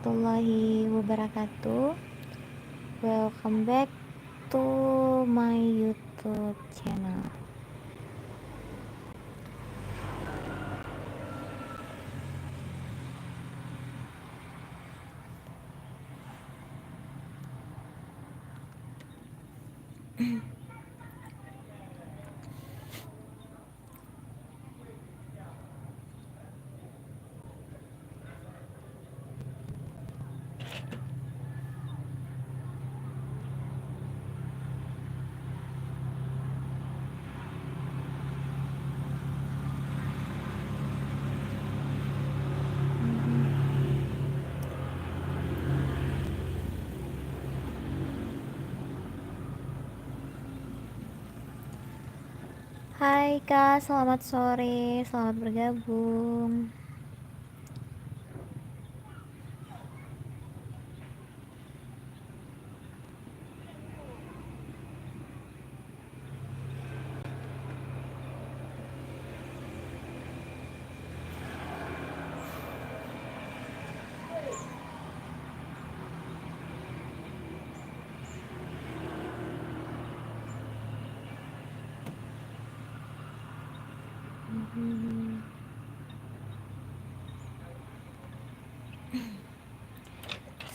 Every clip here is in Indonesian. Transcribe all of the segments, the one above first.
warahmatullahi wabarakatuh. Welcome back to my YouTube channel. Hai Kak, selamat sore, selamat bergabung.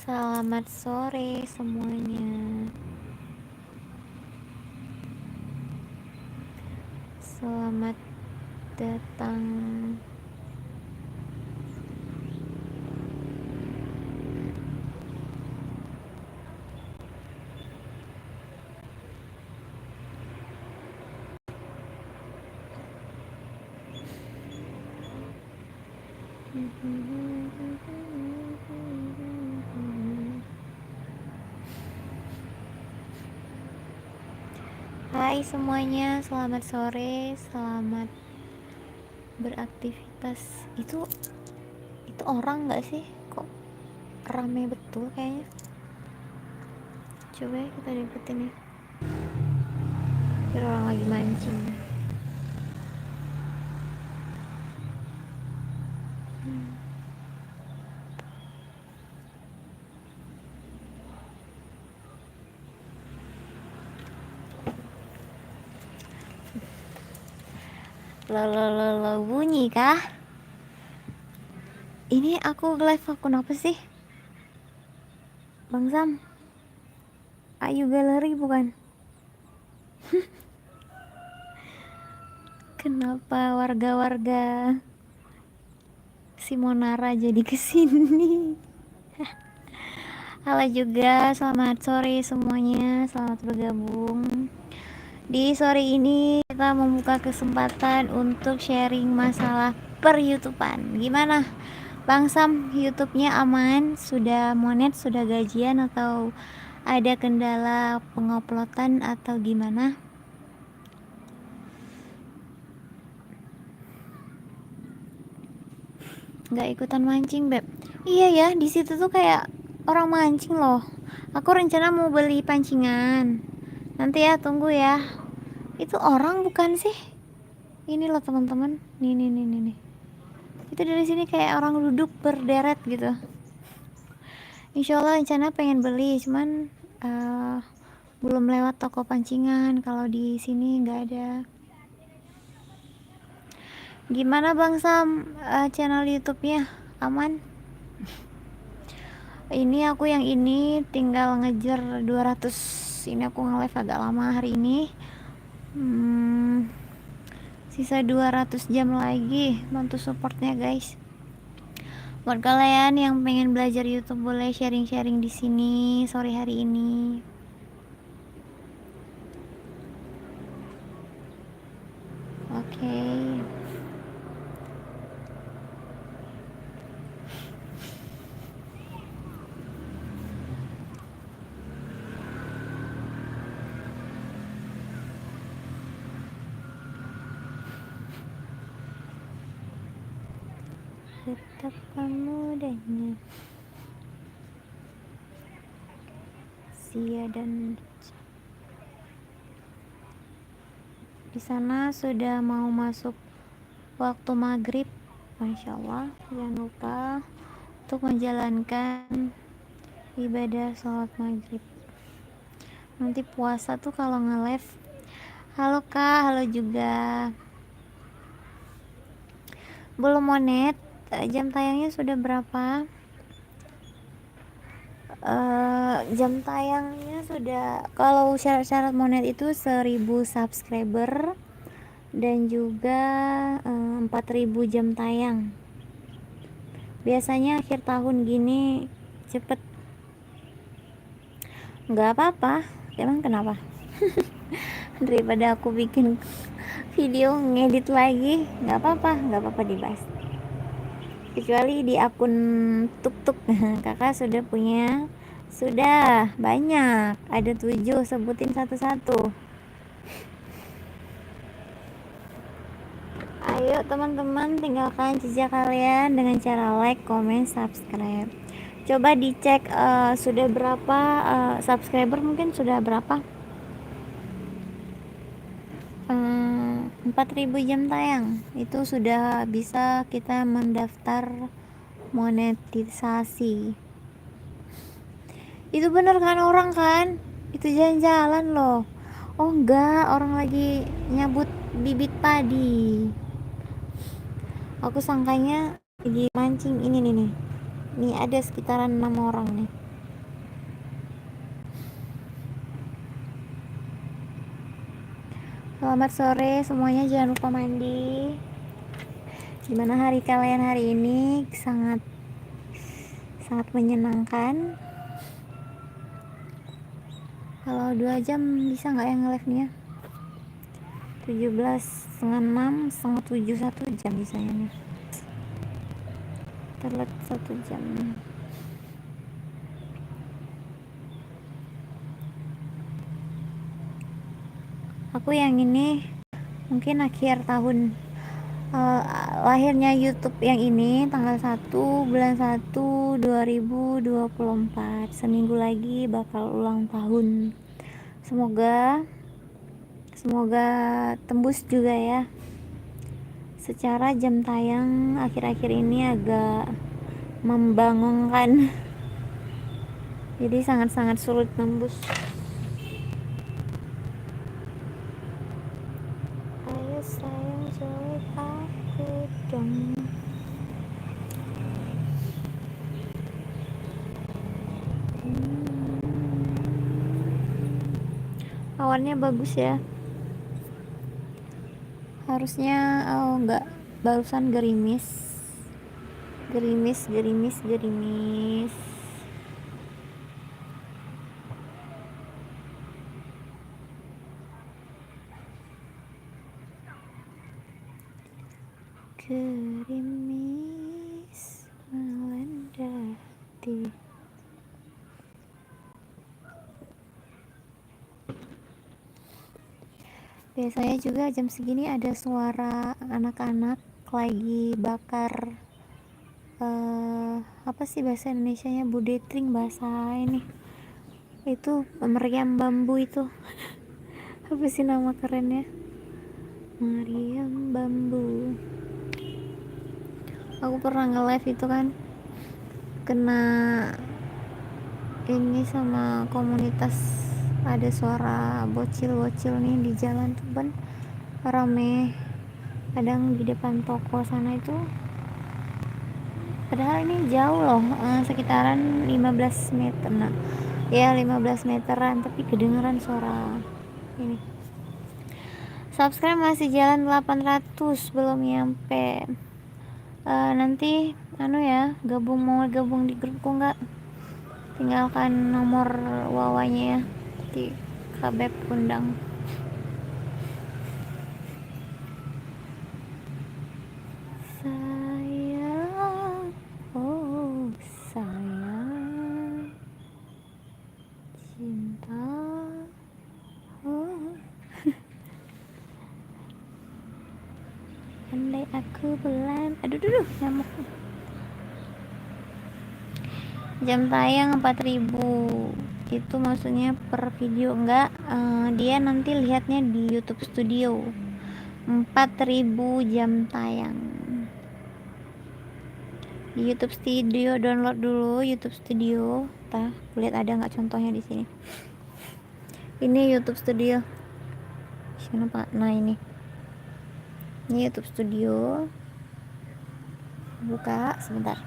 Selamat sore semuanya. Selamat datang. Hai semuanya, selamat sore, selamat beraktivitas. Itu orang nggak sih? Kok rame betul kayaknya. Coba ya kita deketin ya. Kira orang lagi mancing. Lo bunyi kah? Ini aku live akun apa sih? Bang Sam, Ayu Galeri bukan? Kenapa warga-warga Simonara jadi kesini? Halo juga, selamat sore semuanya, selamat bergabung. Di sore ini kita membuka kesempatan untuk sharing masalah per YouTubean. Gimana Bang Sam, YouTube-nya aman? Sudah monet, sudah gajian, atau ada kendala penguploadan atau gimana? Nggak ikutan mancing, Beb? Iya ya, di situ tuh kayak orang mancing loh. Aku rencana mau beli pancingan. Nanti ya, tunggu ya. Itu orang bukan sih? Ini loh teman-teman. Nih. Itu dari sini kayak orang duduk berderet gitu. Insya Allah rencana pengen beli, cuman belum lewat toko pancingan. Kalau di sini nggak ada. Gimana Bang Sam, channel YouTube-nya aman? Ini aku yang ini tinggal ngejar 200. Ini aku nge-live agak lama hari ini. Sisa 200 jam lagi. Bantu supportnya guys. Buat kalian yang pengen belajar YouTube boleh sharing-sharing di sini sore hari ini. Oke. Betapa mudahnya Sia dan di sana sudah mau masuk waktu maghrib. Masya Allah, jangan lupa untuk menjalankan ibadah sholat maghrib. Nanti puasa tuh kalau nge-live. Halo kak, halo juga. Belum monet. Jam tayangnya sudah berapa? Jam tayangnya sudah, kalau syarat-syarat monet itu 1000 subscriber dan juga 4000 jam tayang. Biasanya akhir tahun gini cepet. Nggak apa-apa, emang kenapa? Daripada aku bikin video ngedit lagi, nggak apa-apa dibahas. Kecuali di akun tuk-tuk kakak sudah punya, sudah banyak, ada 7, sebutin satu-satu. Ayo teman-teman, tinggalkan jejak kalian dengan cara like, comment, subscribe. Coba dicek sudah berapa subscriber, mungkin sudah berapa, 4000 jam tayang. Itu sudah bisa kita mendaftar monetisasi. Itu bener kan orang kan? Itu jalan-jalan loh. Oh enggak, orang lagi nyabut bibit padi. Aku sangkanya lagi mancing ini nih. Nih ada sekitaran 6 orang nih. Selamat sore semuanya, jangan lupa mandi. Gimana hari kalian hari ini? Sangat menyenangkan. Kalau 2 jam bisa nggak yang nge-live nih ya? 17:30, 6, setengah 7, 1 jam bisanya nih. Terlet 1 jam. Aku yang ini mungkin akhir tahun, lahirnya YouTube yang ini tanggal 1 bulan 1 2024. Seminggu lagi bakal ulang tahun. Semoga tembus juga ya. Secara jam tayang akhir-akhir ini agak membangongkan. Jadi sangat-sangat sulit tembus. Ayo sayang, jawab aku dong. Awannya bagus ya. Harusnya enggak, barusan gerimis. Gerimis melanda hati. Biasanya juga jam segini ada suara anak-anak lagi bakar apa sih bahasa Indonesianya, budetring bahasa ini, itu meriam bambu itu. Apa sih nama kerennya? Meriam bambu. Aku pernah nge-live itu kan, kena ini sama komunitas, ada suara bocil nih di jalan tuh kan rame, kadang di depan toko sana itu, padahal ini jauh loh, sekitaran 15 meter, nah ya 15 meteran, tapi kedengeran suara ini. Subscribe masih jalan 800, belum nyampe. Nanti ya, mau gabung di grupku nggak? Tinggalkan nomor wawanya ya di kabeb undang. Sayang, oh sayang, cinta, oh. Andai aku bulan, aduh nyamuk. Jam tayang 4000, itu maksudnya per video, enggak, dia nanti lihatnya di YouTube Studio. 4000 jam tayang. Di YouTube Studio, download dulu YouTube Studio. Lihat ada nggak contohnya di sini. Ini YouTube Studio. Sini Pak. Nah ini YouTube Studio. Buka sebentar.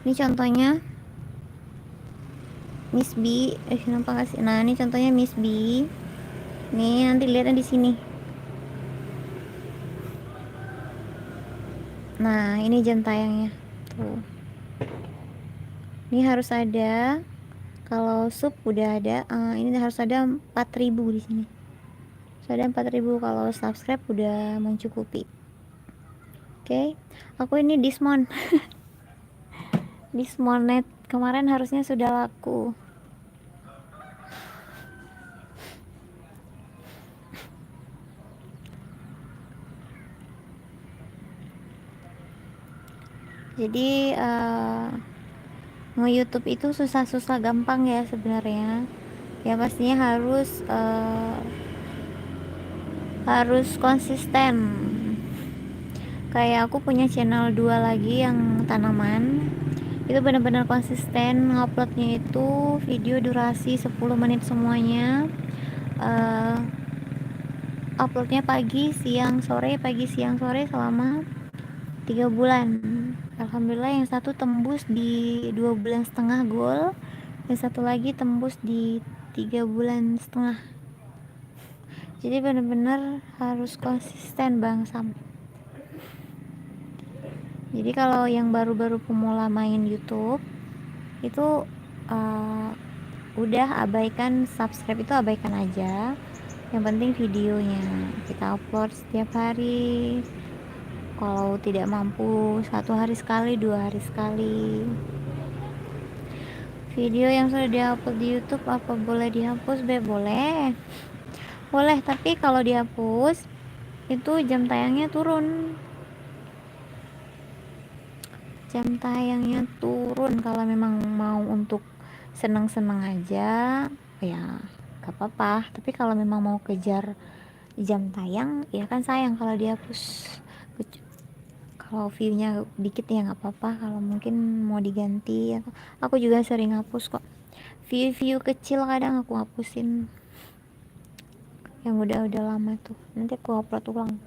Ini contohnya Miss B. Kenapa nggak sih? Nah ini contohnya Miss B. Nih nanti lihatnya di sini. Nah ini jam tayangnya. Tuh. Ini harus ada. Kalau sub udah ada. Ini harus ada 4.000 di sini. Sudah 4.000. Kalau subscribe udah mencukupi. Oke. Aku ini Dismon. Dismonet kemarin harusnya sudah laku. Jadi nge-YouTube itu susah-susah gampang ya sebenarnya. Ya pastinya harus konsisten. Kayak aku punya channel 2 lagi yang tanaman. Itu benar-benar konsisten nguploadnya, itu video durasi 10 menit semuanya. Uploadnya pagi, siang, sore, pagi, siang, sore selama 3 bulan. Alhamdulillah yang satu tembus di 2,5 bulan goal, yang satu lagi tembus di 3,5 bulan. Jadi benar-benar harus konsisten Bang Sam. Jadi kalau yang baru-baru pemula main YouTube itu udah abaikan subscribe, itu abaikan aja. Yang penting videonya kita upload setiap hari. Kalau tidak mampu 1 hari sekali, 2 hari sekali. Video yang sudah diupload di YouTube apa boleh dihapus? Boleh. Boleh, tapi kalau dihapus itu jam tayangnya turun. Jam tayangnya turun kalau memang mau untuk seneng-seneng aja ya gak apa-apa, tapi kalau memang mau kejar jam tayang ya kan sayang kalau dihapus. Kalau viewnya dikit ya nggak apa-apa, kalau mungkin mau diganti. Aku juga sering hapus kok, view kecil kadang aku hapusin, yang udah lama tuh nanti aku upload ulang.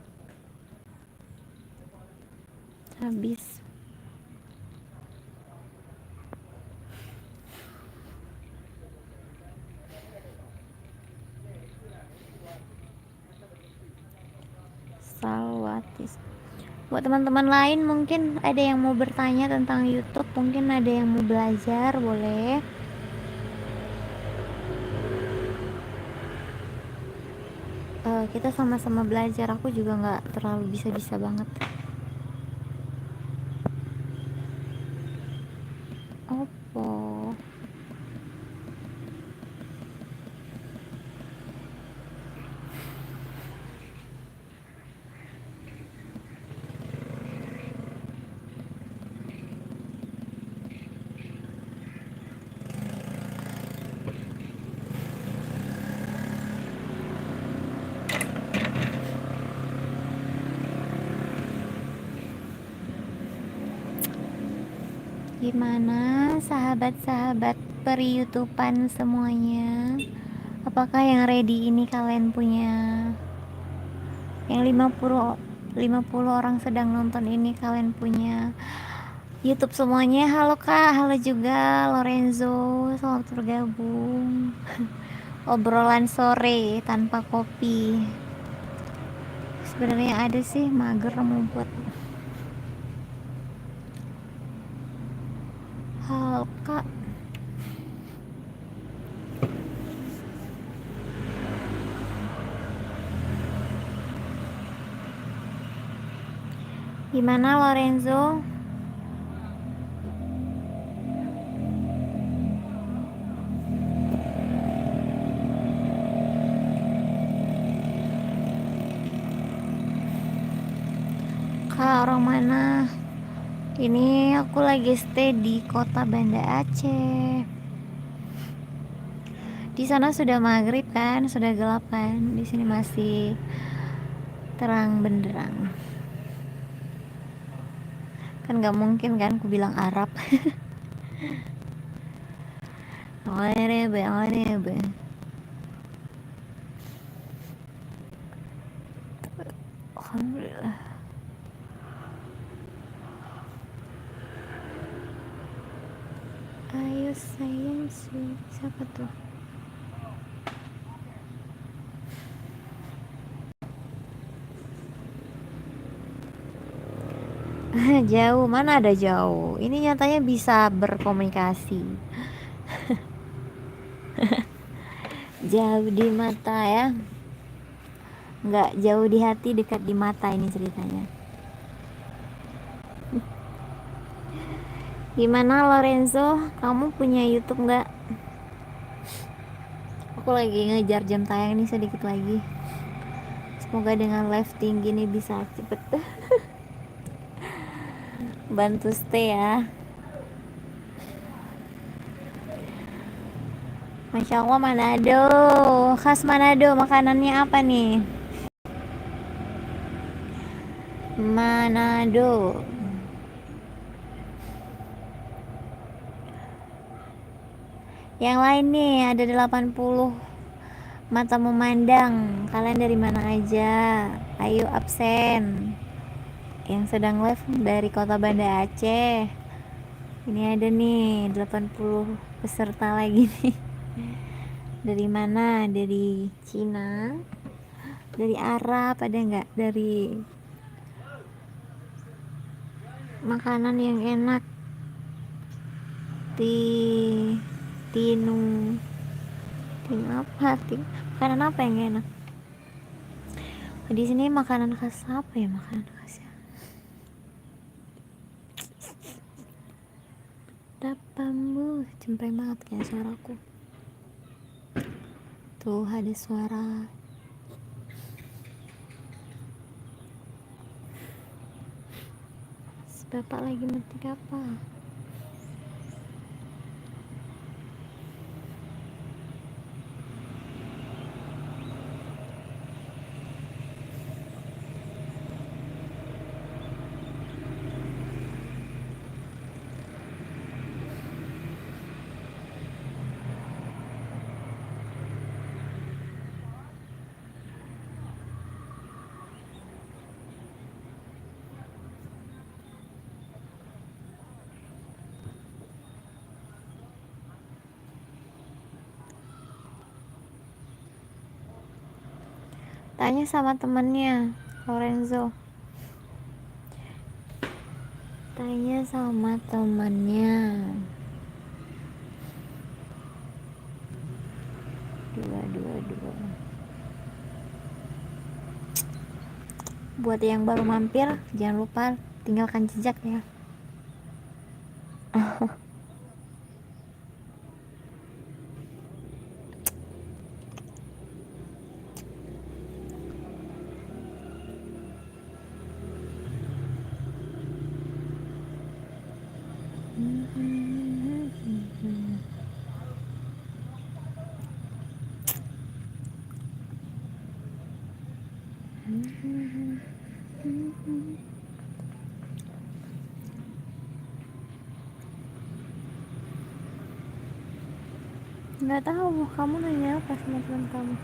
Habis Salwatis. Buat teman-teman lain mungkin ada yang mau bertanya tentang YouTube, mungkin ada yang mau belajar, boleh. Kita sama-sama belajar, aku juga nggak terlalu bisa-bisa banget. Opo gimana sahabat-sahabat per-YouTubean semuanya, apakah yang ready ini kalian punya? Yang 50 orang sedang nonton ini kalian punya YouTube semuanya? Halo Kak, halo juga Lorenzo, selamat bergabung. Obrolan sore tanpa kopi. Sebenarnya ada sih, mager mau buat. Halo Kak. Gimana Lorenzo? Kak, orang mana? Ini aku lagi stay di kota Banda Aceh. Di sana sudah maghrib kan, sudah gelap kan. Di sini masih terang benderang. Kan nggak mungkin kan aku bilang Arab. Arebe, arebe. Alhamdulillah. Ayo sayang sih, siapa tuh? Jauh, mana ada jauh. Ini nyatanya bisa berkomunikasi. Jauh di mata ya. Nggak jauh di hati, dekat di mata ini ceritanya. Gimana Lorenzo? Kamu punya YouTube nggak? Aku lagi ngejar jam tayang nih sedikit lagi. Semoga dengan live tinggi nih bisa cepet bantu stay ya. Masya Allah, Manado. Khas Manado, makanannya apa nih? Manado. Yang lain nih ada 80 mata memandang. Kalian dari mana aja? Ayo absen. Yang sedang live dari kota Banda Aceh. Ini ada nih 80 peserta lagi nih. Dari mana? Dari Cina? Dari Arab ada nggak? Dari makanan yang enak? Tinu apa? Makanan apa yang enak? Di sini makanan khas apa ya, makanan khasnya? Dapamu, cempreng banget kayak suaraku. Tuh ada suara. Bapak lagi metik apa? Tanya sama temennya, Lorenzo. Tanya sama temannya. Dua. Buat yang baru mampir, jangan lupa tinggalkan jejak ya. Nggak tahu, kamu nanya apa sama teman kamu?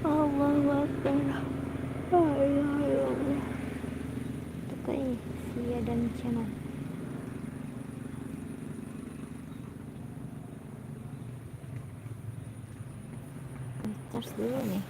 Allahu Akbar. La ilaha illallah. Itu kayaknya Sia dan channel. Charge dulu nih.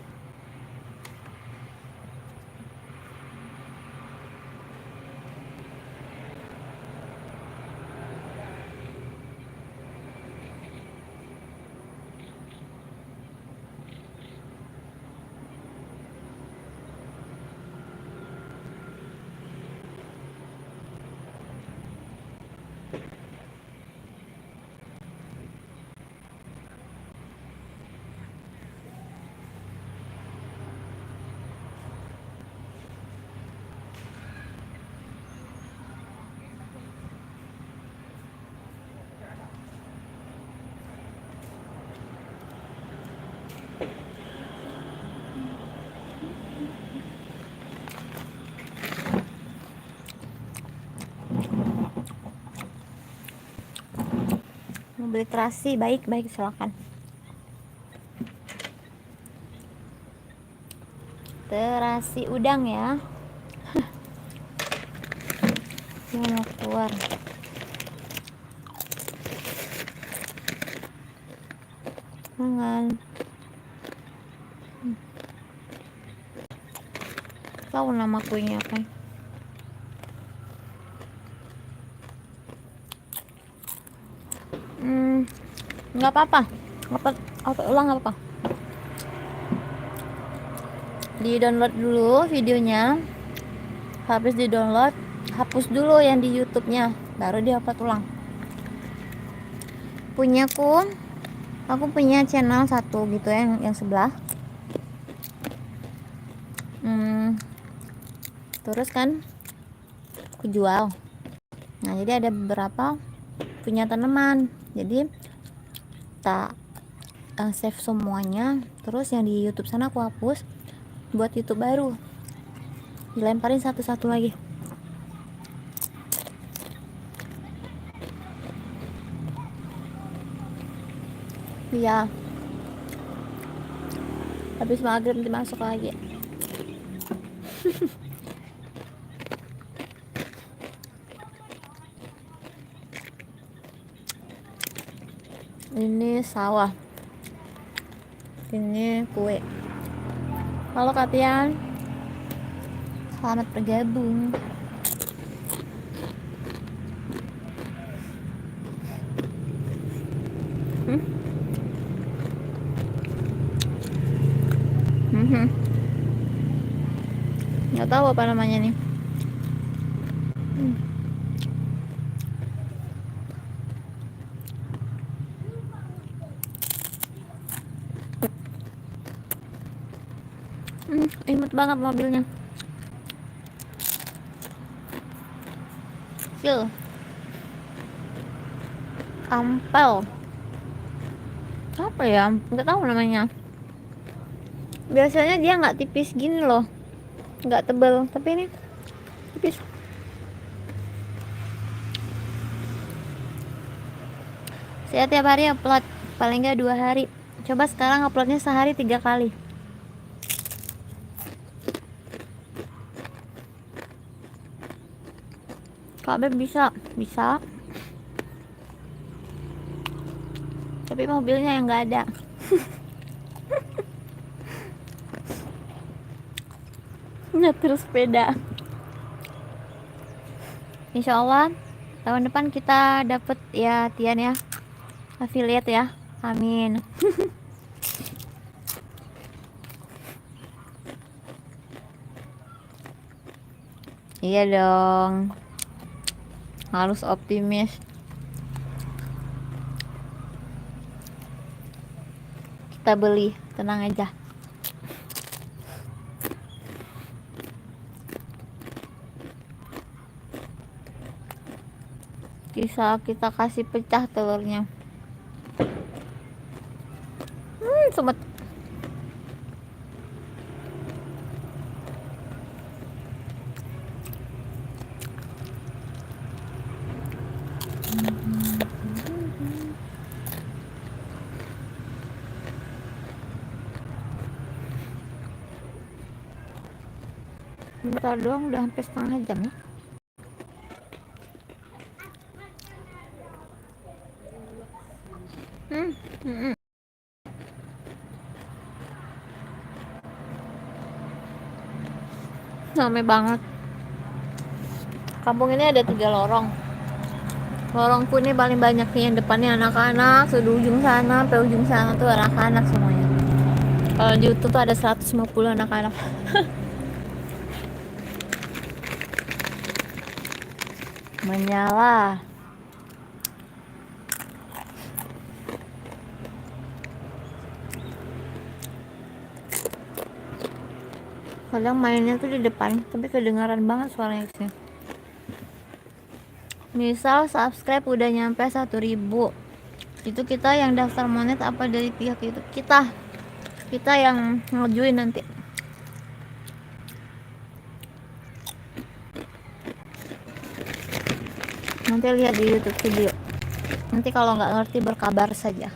Mau beli terasi, baik silakan. Terasi udang ya. Dia mau keluar. Jangan. Tahu nama kuenya kan? Nggak apa-apa. Apa ulang nggak apa-apa. Di download dulu videonya. Habis di download, hapus dulu yang di YouTube-nya, baru di-upload ulang. Aku punya channel satu gitu ya, yang sebelah. Terus kan aku jual. Nah, jadi ada beberapa punya tanaman. Jadi tak save semuanya, terus yang di YouTube sana aku hapus buat YouTube baru. Dilemparin satu-satu lagi. Iya. Habis maghrib nanti masuk lagi. Ini sawah. Ini kue. Halo Katian. Selamat bergabung. Nggak tahu apa namanya nih. Imut banget mobilnya. Kecil. Ampel. Apa ya? Nggak tahu namanya. Biasanya dia nggak tipis gini loh, nggak tebel, tapi ini tipis. Saya tiap hari upload, paling nggak 2 hari. Coba sekarang uploadnya sehari 3 kali. Kak Beb bisa. Tapi mobilnya yang nggak ada. Nyetir sepeda. Insya Allah tahun depan kita dapet ya Tian ya, affiliate ya. Amin. Iya dong, harus optimis. Kita beli, tenang aja. Bisa kita kasih pecah telurnya. Sobat. Bentar doang udah hampir setengah jam ya. Ramai banget. Kampung ini ada 3 lorong. Lorongku ini paling banyak nih, yang depannya anak-anak, di ujung sana sampai ujung sana tuh anak-anak semuanya. Kalau di YouTube tuh ada 150 anak-anak. Menyala. Kadang mainnya tuh di depan, tapi kedengaran banget suaranya sih. Misal subscribe udah nyampe 1.000, itu kita yang daftar monet apa dari pihak YouTube kita? Kita yang ngajuin nanti. Nanti lihat di YouTube video. Nanti kalau nggak ngerti berkabar saja.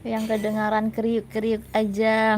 Yang kedengaran kriuk-kriuk aja.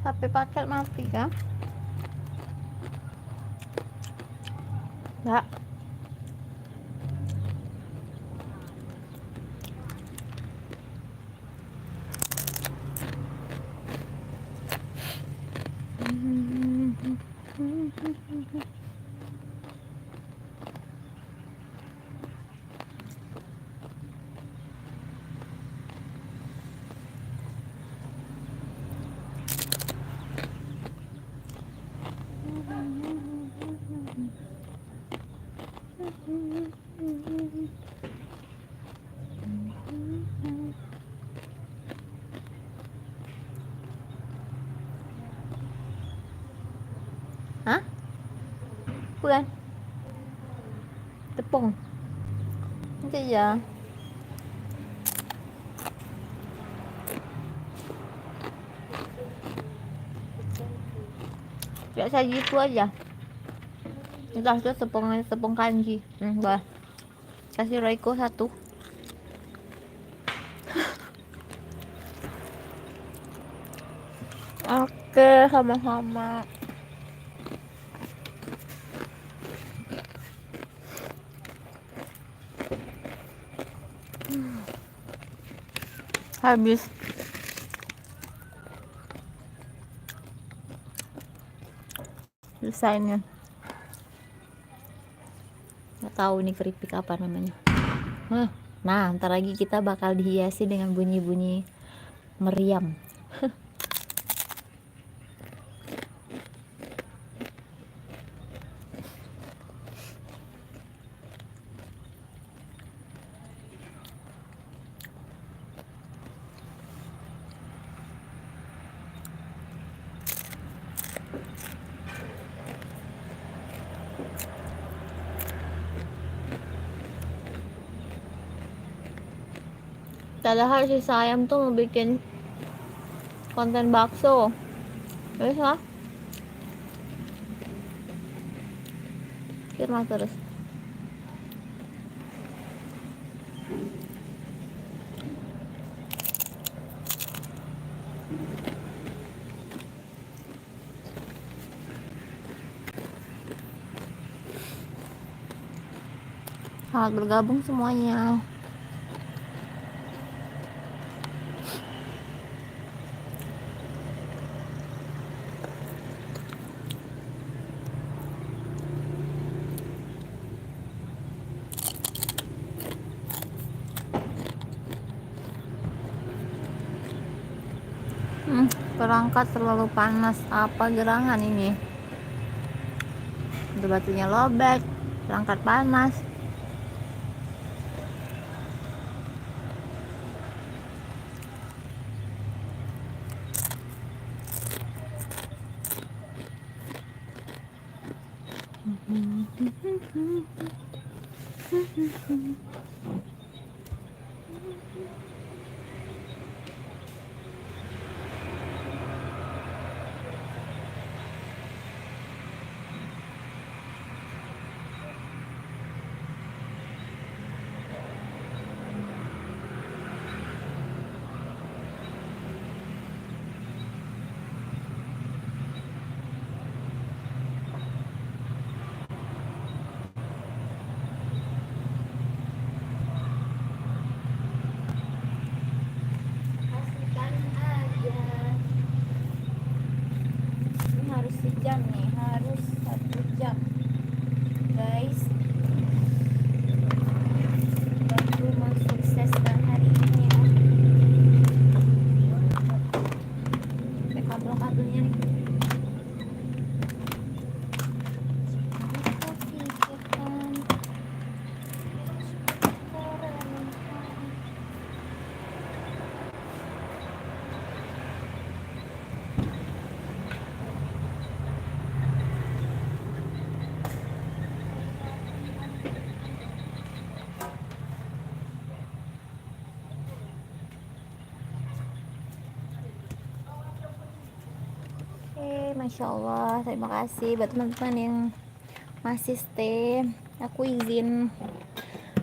HP paket mati kan? Enggak. Hah? Bukan. Tepung. Nanti ya. Biasa gitu aja. Udah itu tepung kanji. Boleh. Kasih Raiko 1. Oke, sama-sama. Habis. Desainnya. Nggak tahu nih keripik apa namanya. Nah, ntar lagi kita bakal dihiasi dengan bunyi-bunyi meriam. Padahal si Sayam tuh mau bikin konten bakso. Terus lah. Firma terus. Selamat bergabung semuanya. Perangkat terlalu panas. Apa gerangan ini? Batunya lobek, perangkat panas. jam nih, harus 1 jam guys baru mensukseskan hari ini ya. Pakai kabel-kabelnya nih. Masya Allah, terima kasih buat teman-teman yang masih stay. Aku izin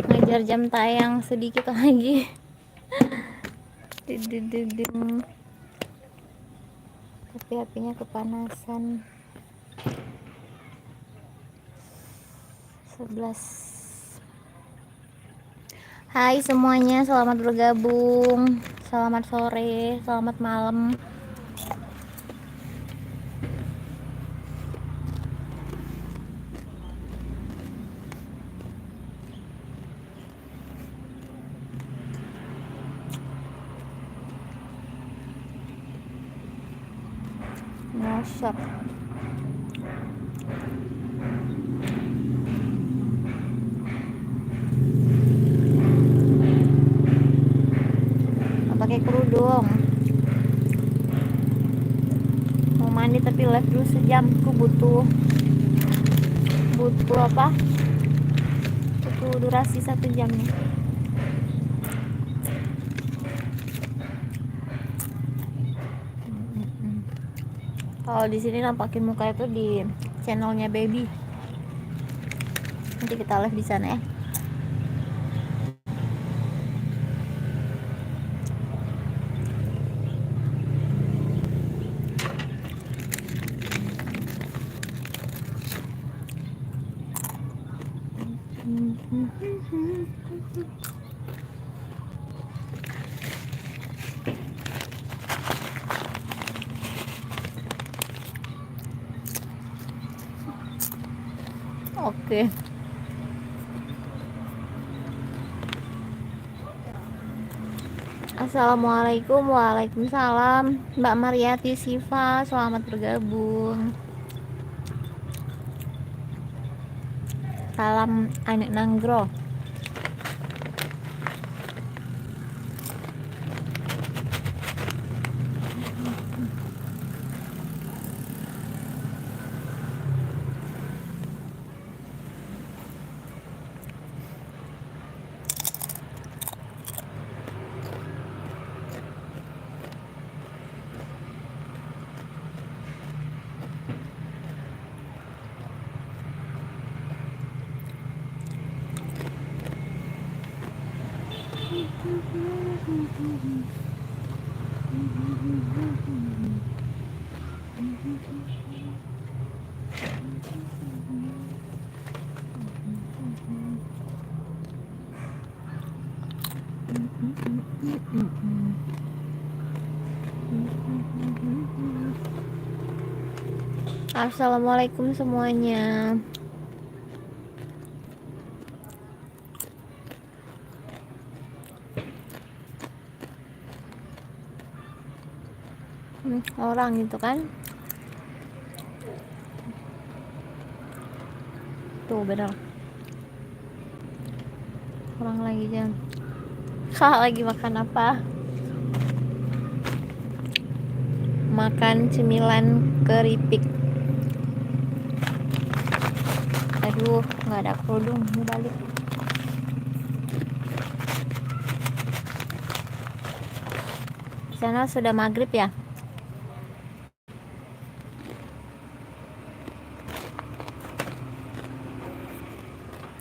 ngajar jam tayang sedikit lagi. Tapi HP-nya kepanasan. 11. Hai semuanya, selamat bergabung. Selamat sore, selamat malam. No shop. Pakai kerudung. Mau mandi tapi live dulu sejam. Aku butuh apa? Butuh durasi 1 jam nih. Kalau di sini nampakin muka itu di channelnya Baby. Nanti kita live di sana ya. Oke. Assalamualaikum. Waalaikumsalam. Mbak Mariati Siva, selamat bergabung. Salam anak Nanggro. Assalamualaikum semuanya. Orang gitu kan. Tuh bener. Orang lagi jam. Lagi makan apa? Makan cemilan keripik. Aduh, nggak ada kerudung, mau balik. Sana sudah maghrib ya?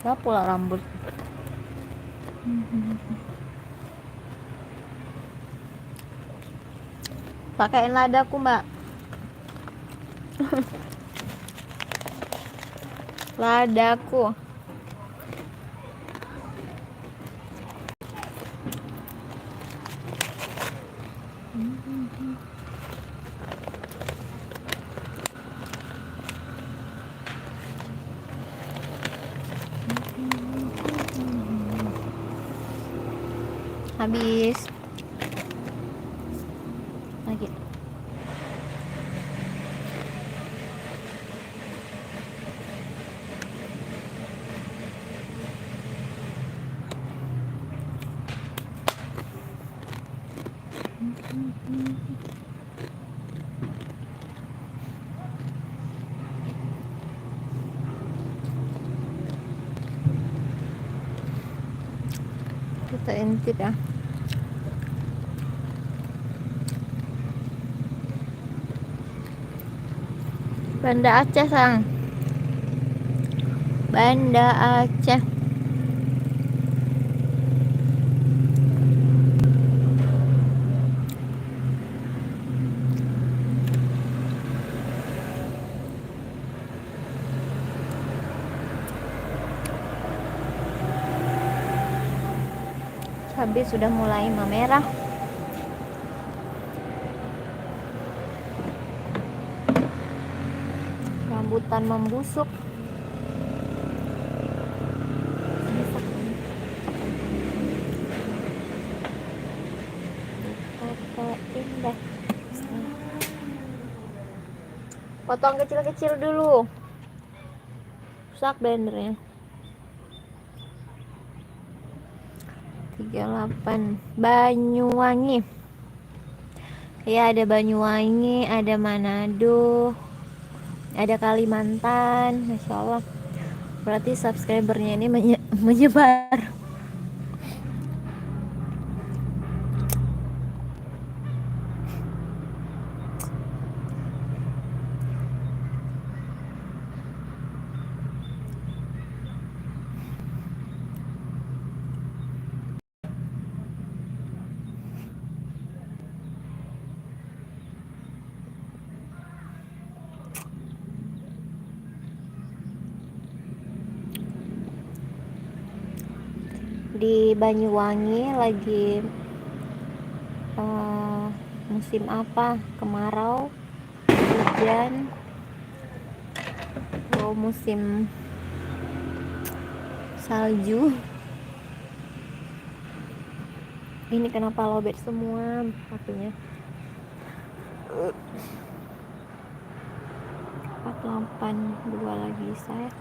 Gak pula rambut. Pakaiin ladaku, Mbak. Ladaku. Habis lagi. Kita intip ya. Banda Aceh sang. Banda Aceh. Cabai sudah mulai memerah. Rambutan membusuk. Indah. Potong kecil-kecil dulu. Rusak blendernya. 38 Banyuwangi. Ya, ada Banyuwangi, ada Manado, ada Kalimantan. Masya Allah, berarti subscribernya ini menyebar. Di Banyuwangi lagi musim apa? Kemarau, hujan, atau musim salju? Ini kenapa lowbat semua HP-nya? 482 lagi saya.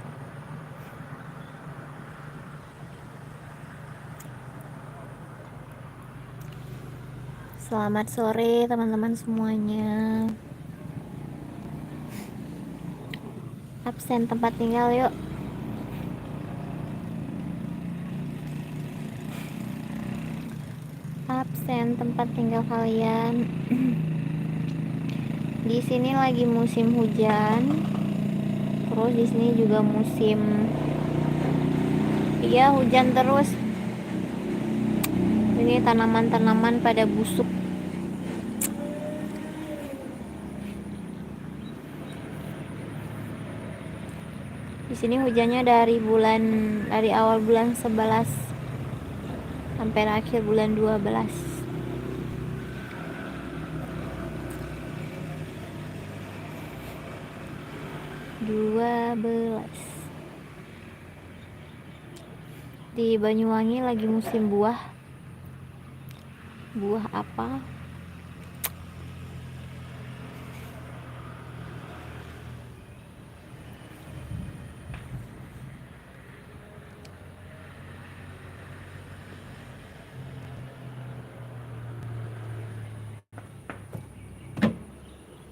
Selamat sore teman-teman semuanya. Absen tempat tinggal yuk. Absen tempat tinggal kalian. Di sini lagi musim hujan. Terus di sini juga musim, iya, hujan terus. Ini tanaman-tanaman pada busuk. Di sini hujannya dari awal bulan 11 sampai akhir bulan 12. Di Banyuwangi lagi musim buah. Buah apa?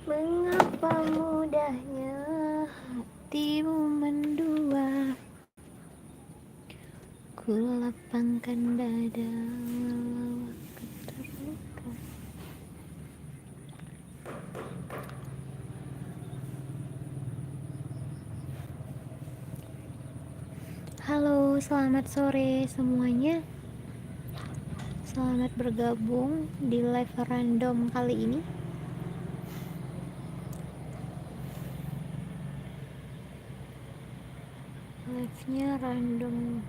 Mengapa mudahnya hatimu mendua, ku lapangkan dada walau aku terluka. Halo, selamat sore semuanya. Selamat bergabung di live random kali ini. Live-nya random.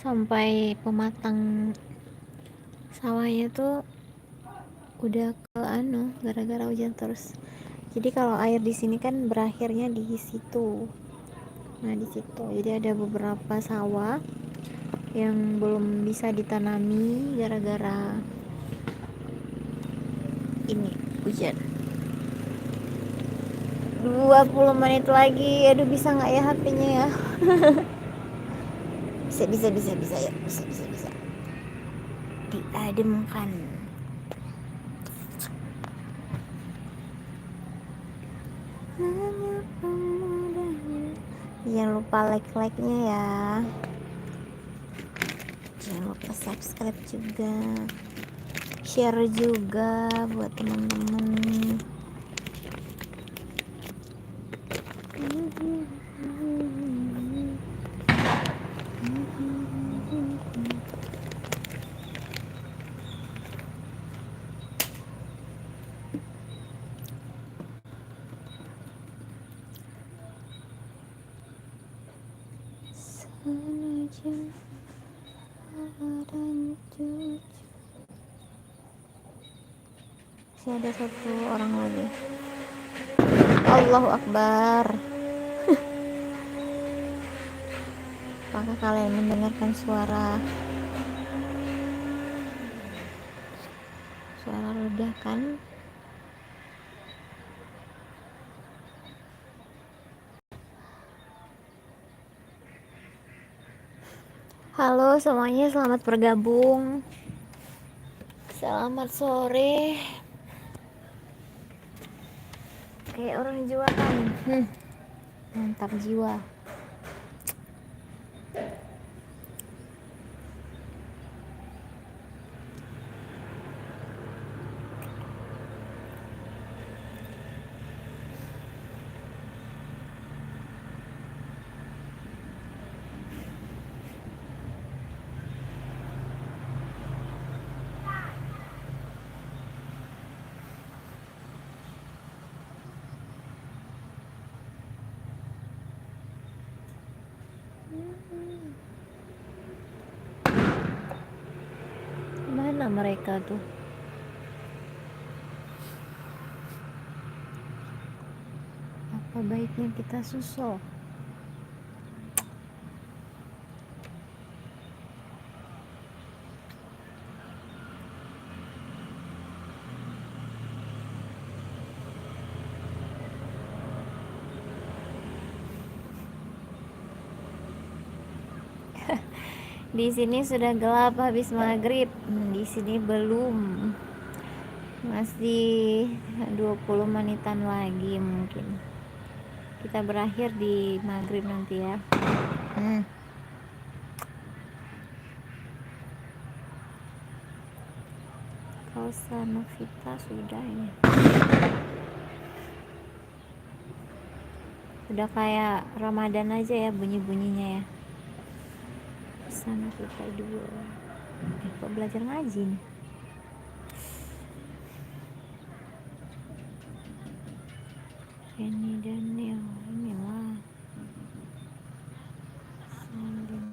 sampai pematang sawahnya tuh udah ke gara-gara hujan terus. Jadi kalau air di sini kan berakhirnya di situ. Nah, di situ. Jadi ada beberapa sawah yang belum bisa ditanami gara-gara ini hujan. 20 menit lagi. Aduh, bisa nggak ya HP-nya ya? bisa ya. Bisa. Diademkan. Jangan lupa like-nya ya. Jangan lupa subscribe juga, share juga buat teman-teman. Masih ada satu orang lagi. Allahu Akbar. Apakah kalian mendengarkan suara ledakan? Halo semuanya, selamat bergabung. Selamat sore. Kayak orang jualan. Mantap jiwa. Mana mereka tuh? Apa baiknya kita susul? Di sini sudah gelap habis maghrib. Di sini belum. Masih 20 menitan lagi mungkin. Kita berakhir di maghrib nanti ya. Kausa Novita sudah ini. Udah kayak Ramadan aja ya bunyi-bunyinya ya. Sana kita dua. Kok belajar ngaji nih? Kenny Daniel, inilah. Salim.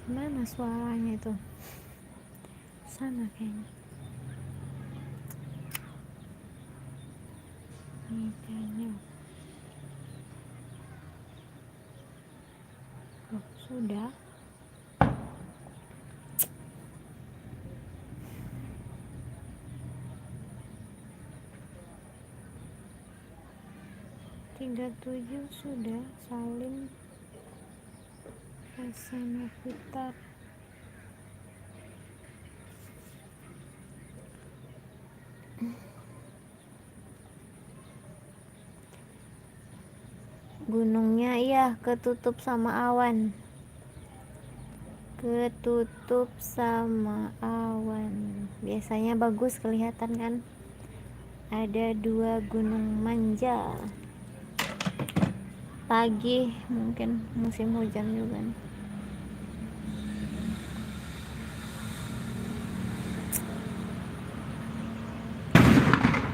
Gimana suaranya itu? Sana kayaknya. Ini Daniel. Oh, sudah. Tiga 37 sudah. Salim. Hasan Fitar. Gunungnya iya ketutup sama awan. Biasanya bagus kelihatan kan. Ada 2 gunung manja. Pagi mungkin musim hujan juga nih.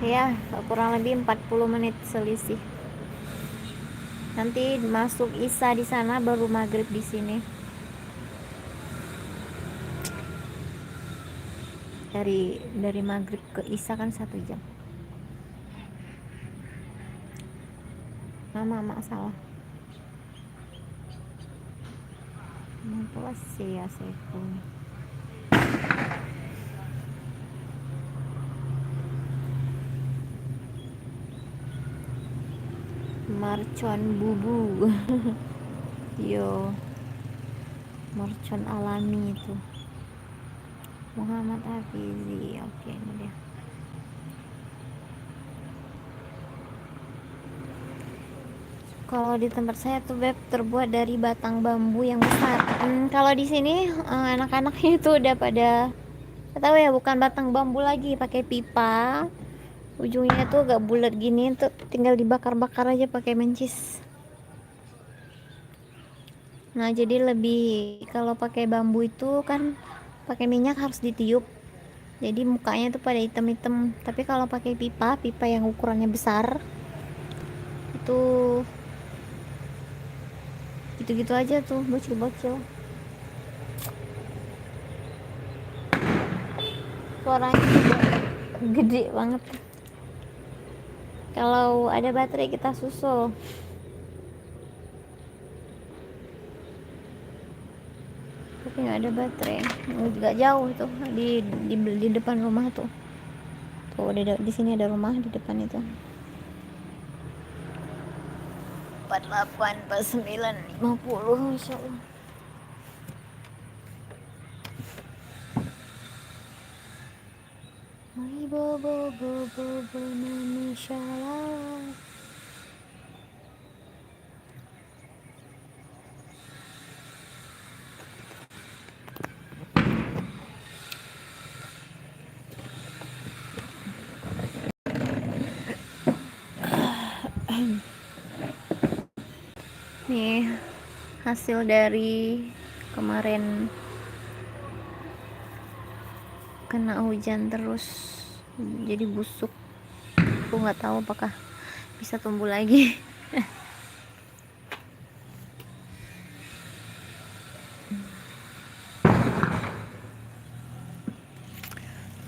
Ya kurang lebih 40 menit selisih. Nanti masuk isya di sana, baru maghrib di sini. Dari maghrib ke isya kan 1 jam. Mak salah. Mampus sih ya seku. Mercon bubu. Yo, mercon alami itu. Muhammad Hafizi. Oke, ini dia. Kalau di tempat saya tuh beb terbuat dari batang bambu yang besar. Kalau di sini anak-anaknya itu udah pada tahu ya, bukan batang bambu lagi, pakai pipa. Ujungnya tuh agak bulat gini, tuh tinggal dibakar-bakar aja pakai mencis. Nah, jadi lebih kalau pakai bambu itu kan pakai minyak harus ditiup. Jadi mukanya tuh pada hitam-hitam. Tapi kalau pakai pipa, pipa yang ukurannya besar, itu gitu-gitu aja tuh, bocil-bocil. Suaranya juga gede banget. Kalau ada baterai kita susul. Tapi nggak ada baterai, nggak jauh tuh di depan rumah tuh. Tuh di sini ada rumah di depan itu. 48 49 50 insyaallah. Mai bobo bobo manusia. Nih hasil dari kemarin kena hujan terus jadi busuk. Aku nggak tahu apakah bisa tumbuh lagi.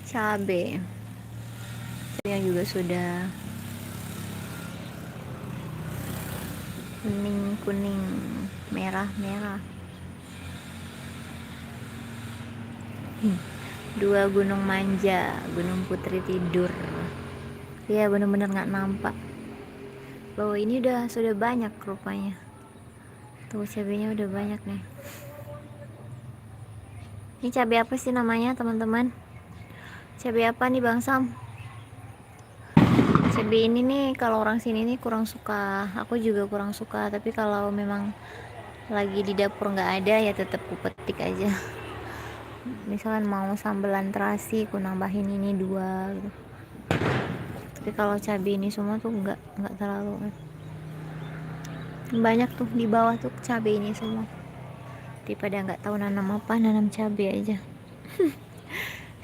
Cabe yang juga sudah kuning merah. Dua gunung manja, Gunung Putri tidur. Ya bener-bener nggak nampak. Loh ini sudah banyak rupanya. Tuh cabenya udah banyak nih. Ini cabai apa sih namanya teman-teman? Cabai apa nih Bang Sam? Cabai ini nih kalau orang sini nih kurang suka. Aku juga kurang suka. Tapi kalau memang lagi di dapur nggak ada ya tetap ku petik aja. Misalkan mau sambelan terasi, ku nambahin ini 2 gitu. Tapi kalau cabai ini semua tuh nggak terlalu banyak tuh di bawah tuh cabai ini semua. Daripada nggak tahu nanam apa, nanam cabai aja.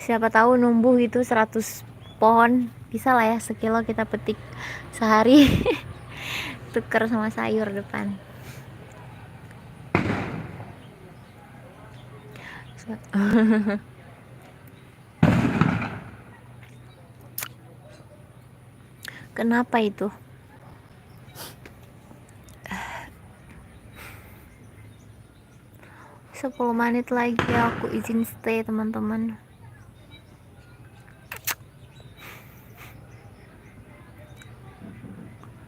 Siapa tahu numbuh gitu 100 pohon, bisa lah ya sekilo kita petik sehari. Tuker sama sayur depan. Kenapa itu? 10 menit lagi aku izin stay teman-teman.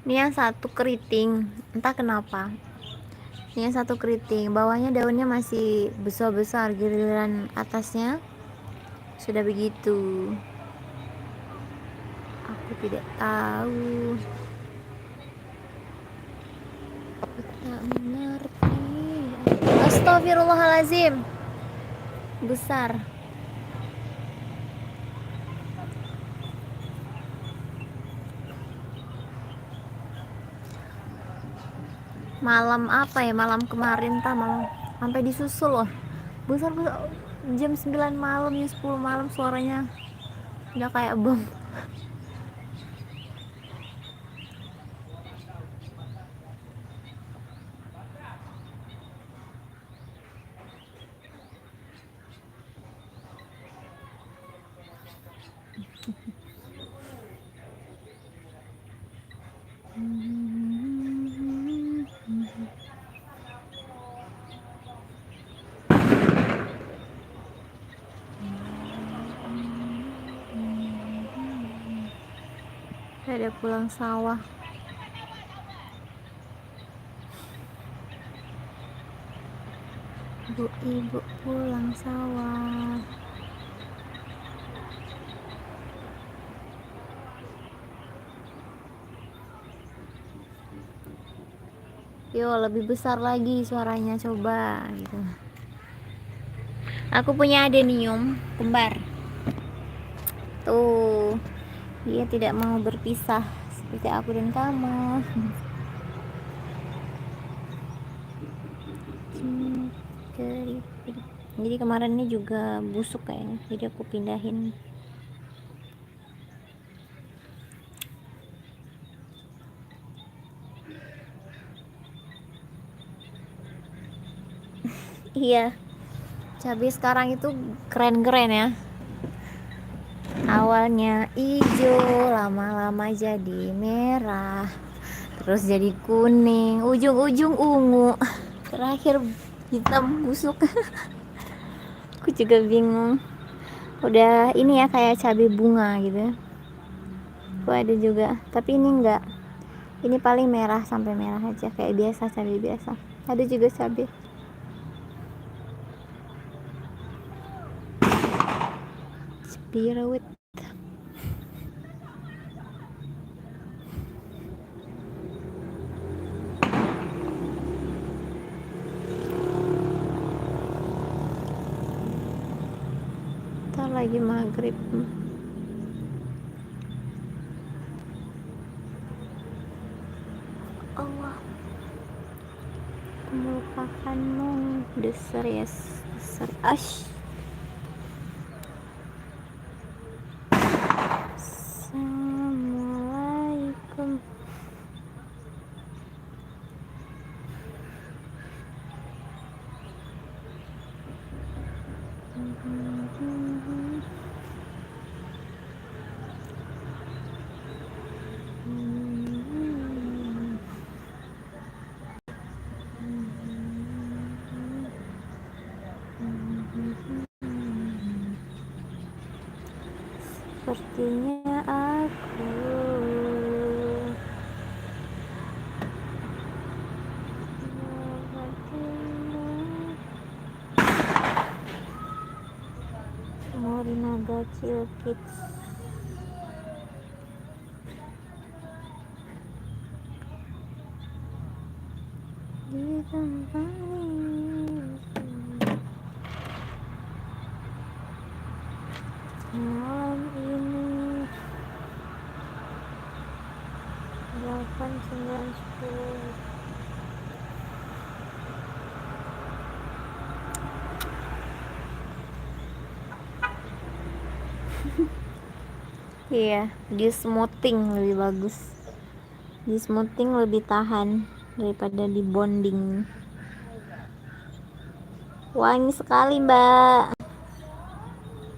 Ini yang satu keriting, entah kenapa. Ini yang satu keriting, bawahnya daunnya masih besar-besar, giliran atasnya sudah begitu. Aku tidak tahu. Aku tak mengerti. Astagfirullahalazim. Besar. Malam apa ya? Malam kemarin malam sampai disusul loh. Besar jam 9 malam ya 10 malam suaranya udah kayak bom. Ada pulang sawah. Ibu-ibu pulang sawah. Yo, lebih besar lagi suaranya, coba gitu. Aku punya adenium kembar. Tuh, dia tidak mau berpisah seperti aku dan kamu. Jadi kemarin ini juga busuk kayaknya, jadi aku pindahin. Iya, cabai sekarang itu keren-keren ya. Awalnya hijau, lama-lama jadi merah, terus jadi kuning, ujung-ujung ungu, terakhir hitam busuk. Aku juga bingung. Udah ini ya kayak cabai bunga gitu. Aku ada juga, tapi ini enggak. Ini paling merah sampai merah aja kayak biasa, cabai biasa. Ada juga cabai. Spirit. Ntar lagi maghrib. Allah, aku melupakanmu. Deser yes, deser ash. Assalamualaikum. Sepertinya aku Morinaga Chill Kids. Di tempat ini malam ini 8, 9, 10. Iya, di smoothing lebih bagus. Di smoothing lebih tahan daripada di bonding. Wangi sekali, Mbak.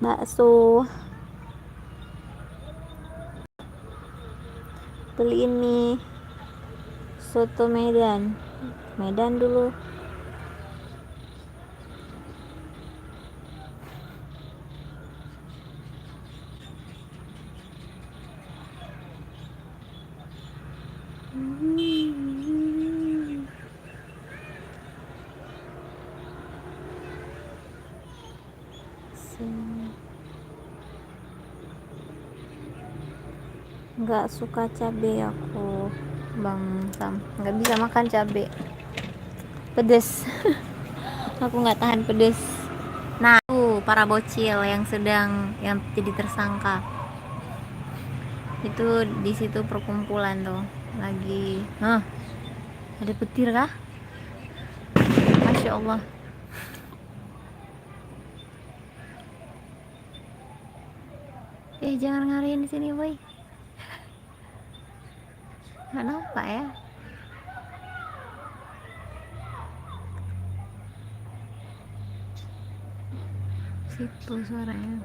Bakso. Beli ini. Soto Medan. Medan dulu. Nggak suka cabai aku, Bang Sam. Nggak bisa makan cabai. Pedes. Aku nggak tahan pedes. Nah, para bocil yang jadi tersangka. Itu di situ perkumpulan tuh. Lagi, ada petir kah? Masya Allah. Jangan ngariin di sini, boy. Nggak nampak ya. Situ suaranya.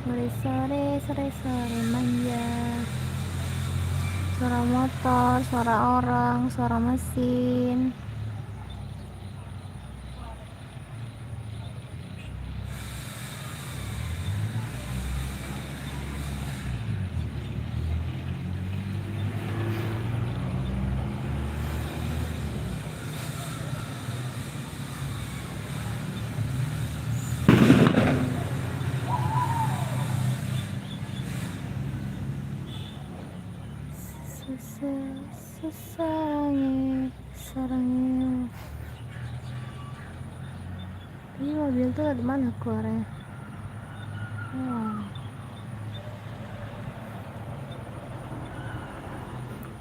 Sore manja. Suara motor, suara orang, suara mesin. Sarangnya. Ini mobil tuh dari mana keluarnya?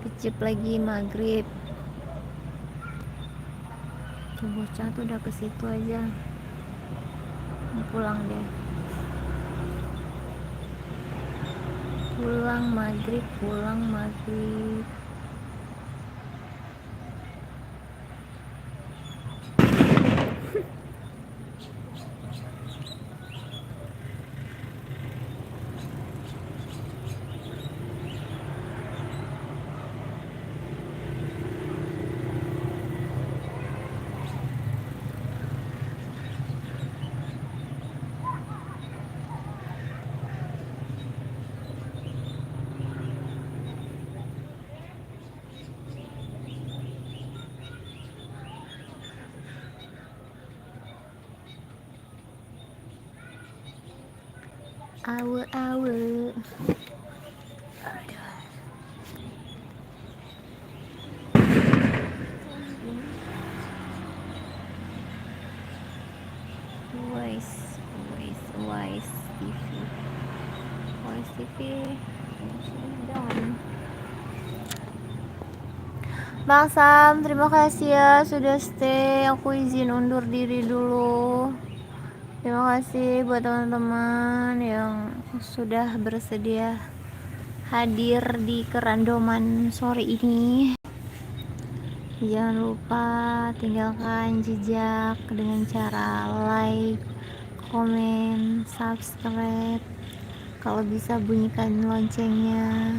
Kecip lagi maghrib. Bocah tuh udah ke situ aja. Mau pulang deh. Pulang maghrib. Awe. Wise TV. Bang Sam, terima kasih ya sudah stay. Aku izin undur diri dulu. Terima kasih buat teman-teman yang sudah bersedia hadir di kerandoman sore ini. Jangan lupa tinggalkan jejak dengan cara like, komen, subscribe. Kalau bisa bunyikan loncengnya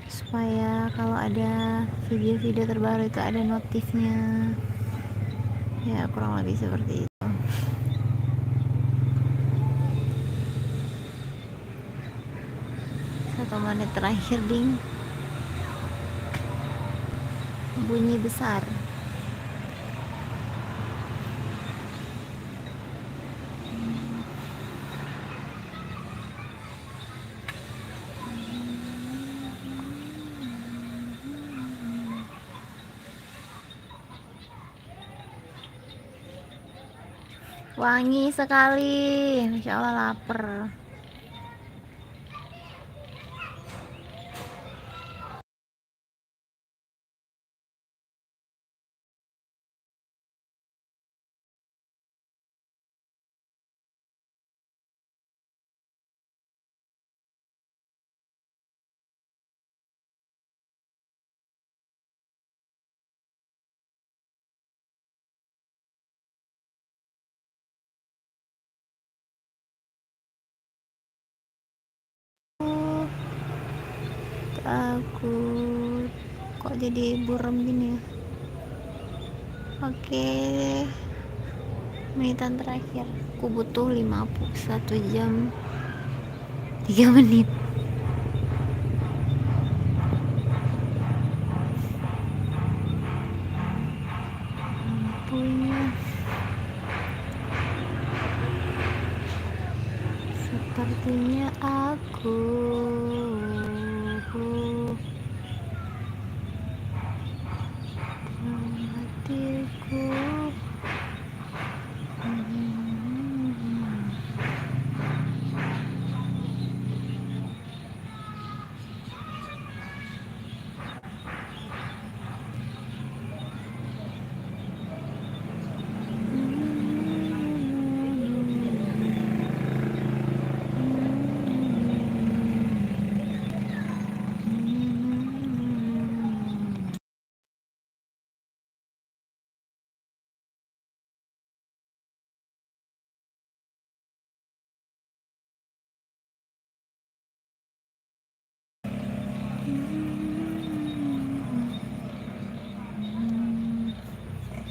supaya kalau ada video-video terbaru itu ada notifnya. Ya, kurang lebih seperti itu. Satu menit terakhir, ding. Bunyi besar. Wangi sekali, Masya Allah, lapar. Takut kok jadi buram gini ya. Oke, menitan terakhir. Aku butuh 1 jam 3 menit. Lampunya sepertinya aku hatiku.